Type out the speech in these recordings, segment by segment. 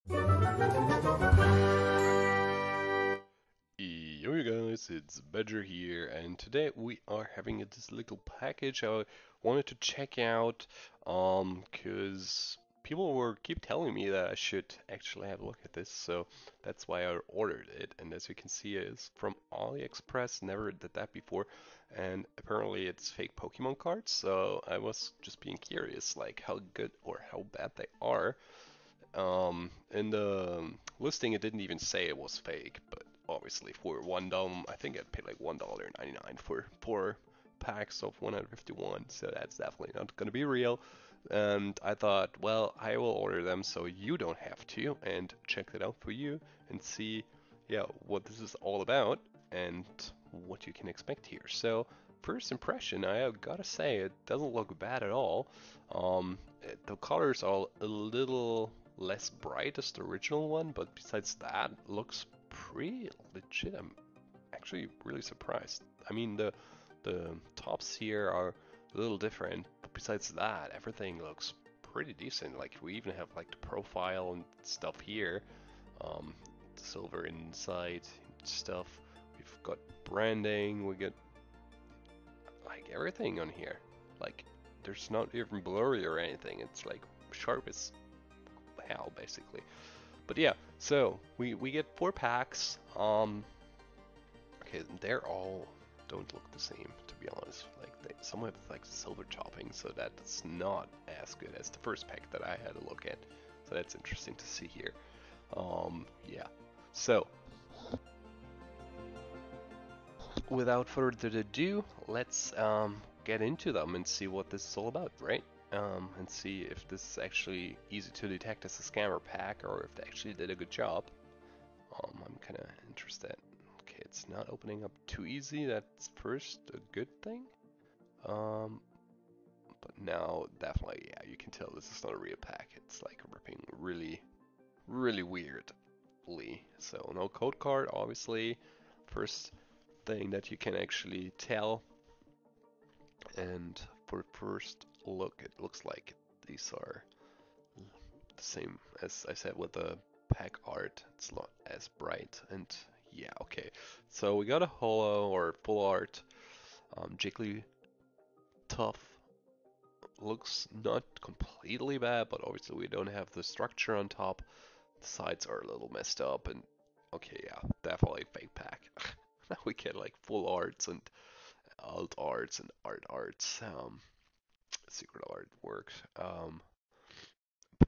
Yo you guys, it's Badger here, and today we are having this little package I wanted to check out, cause people were keep telling me that I should actually have a look at this, so that's why I ordered it. And as you can see, it's from AliExpress. Never did that before, and apparently it's fake Pokemon cards. So I was just being curious, like how good or how bad they are. In the listing, it didn't even say it was fake, but obviously for $1, I think I'd pay like $1.99 for 4 packs of 151, so that's definitely not gonna be real. And I thought, well, I will order them so you don't have to, and check it out for you and see, yeah, what this is all about and what you can expect here. So, first impression, I gotta say, it doesn't look bad at all. The colors are a little less bright as the original one, but besides that, looks pretty legit. I'm actually really surprised. I mean, the tops here are a little different, but besides that, everything looks pretty decent. Like we even have like the profile and stuff here, silver inside stuff. We've got branding. We got like everything on here. Like there's not even blurry or anything. It's like sharp as hell, basically. But yeah, so we get 4 packs. Okay, they're all don't look the same, to be honest. Like some have like silver topping, so that's not as good as the first pack that I had a look at. So that's interesting to see here. Yeah. So without further ado, let's get into them and see what this is all about, right? And see if this is actually easy to detect as a scammer pack or if they actually did a good job. I'm kind of interested. Okay, it's not opening up too easy. That's first a good thing. But now definitely, yeah, you can tell this is not a real pack. It's like ripping really, really weirdly. So no code card, obviously. First thing that you can actually tell. And for first look, it looks like these are the same as I said with the pack art. It's not as bright, and yeah, okay. So we got a holo or full art Jigglypuff. Looks not completely bad, but obviously we don't have the structure on top. The sides are a little messed up, and okay, yeah, definitely fake pack. Now we get like full arts and alt arts and art arts, secret artwork.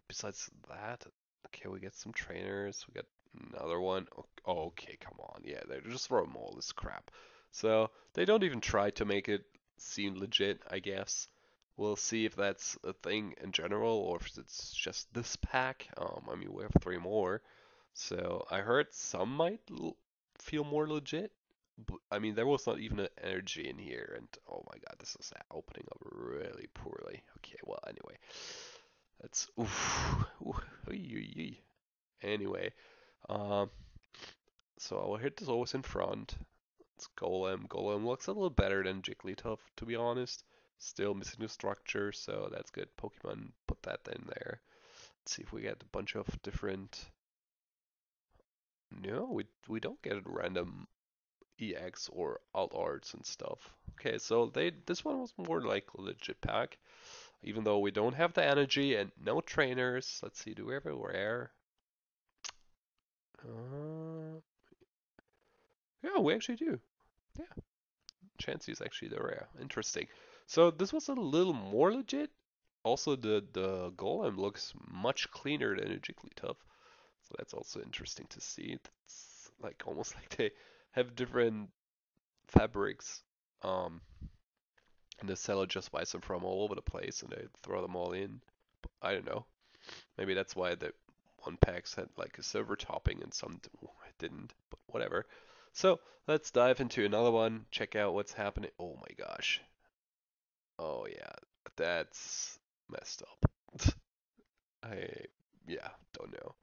Besides that, okay, we get some trainers. We got another one. Oh, okay, come on. Yeah, they just throw them all this crap. So they don't even try to make it seem legit, I guess. We'll see if that's a thing in general or if it's just this pack. I mean, we have 3 more. So I heard some might feel more legit. But, I mean, there was not even an energy in here, and oh my god, this is opening up really poorly. Okay, well, anyway. That's Anyway, um, so I'll hit this always in front. It's Golem. Golem looks a little better than Jigglypuff, to be honest. Still missing the structure, so that's good. Pokemon put that in there. Let's see if we get a bunch of different. No, we don't get random EX or alt arts and stuff. Okay, so this one was more like a legit pack. Even though we don't have the energy and no trainers. Let's see, do we have a rare? Uh, yeah, we actually do. Yeah, Chansey is actually the rare. Interesting. So this was a little more legit. Also, the golem looks much cleaner than a Jigglypuff. So that's also interesting to see. It's like almost like they have different fabrics. Um, and the seller just buys them from all over the place and they throw them all in. I don't know. Maybe that's why the one packs had like a silver topping and some didn't, but whatever. So let's dive into another one, check out what's happening. Oh my gosh. Oh yeah, that's messed up. I, yeah, don't know.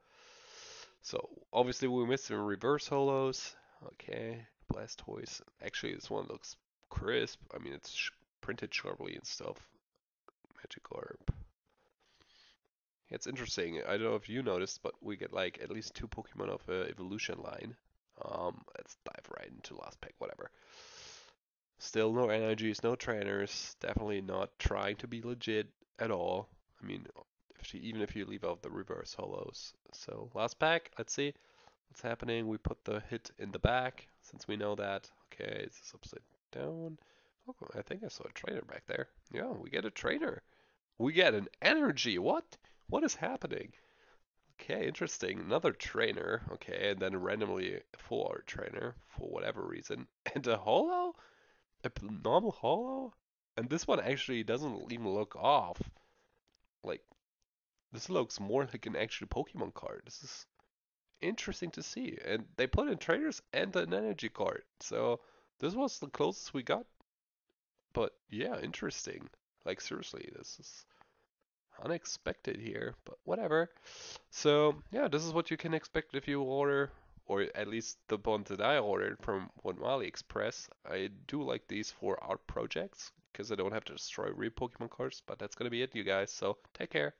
So obviously we missed some reverse holos. Okay, Blastoise. Actually, this one looks crisp. I mean, it's printed sharply and stuff. Magikarp. It's interesting. I don't know if you noticed, but we get like at least two Pokemon of evolution line. Let's dive right into last pack, whatever. Still no energies, no trainers. Definitely not trying to be legit at all. I mean, even if you leave out the reverse holos. So last pack, let's see what's happening. We put the hit in the back since we know that. Okay, it's upside down. Oh, I think I saw a trainer back there. Yeah, we get a trainer. We get an energy. What? What is happening? Okay, interesting. Another trainer. Okay, and then randomly a full art trainer for whatever reason. And a holo? A normal holo? And this one actually doesn't even look off. Like, this looks more like an actual Pokemon card. This is interesting to see. And they put in trainers and an energy card. So this was the closest we got. But yeah, interesting. Like, seriously, this is unexpected here, but whatever. So yeah, this is what you can expect if you order, or at least the ones that I ordered from AliExpress. I do like these for art projects because I don't have to destroy real Pokemon cards, but that's gonna be it, you guys. So take care.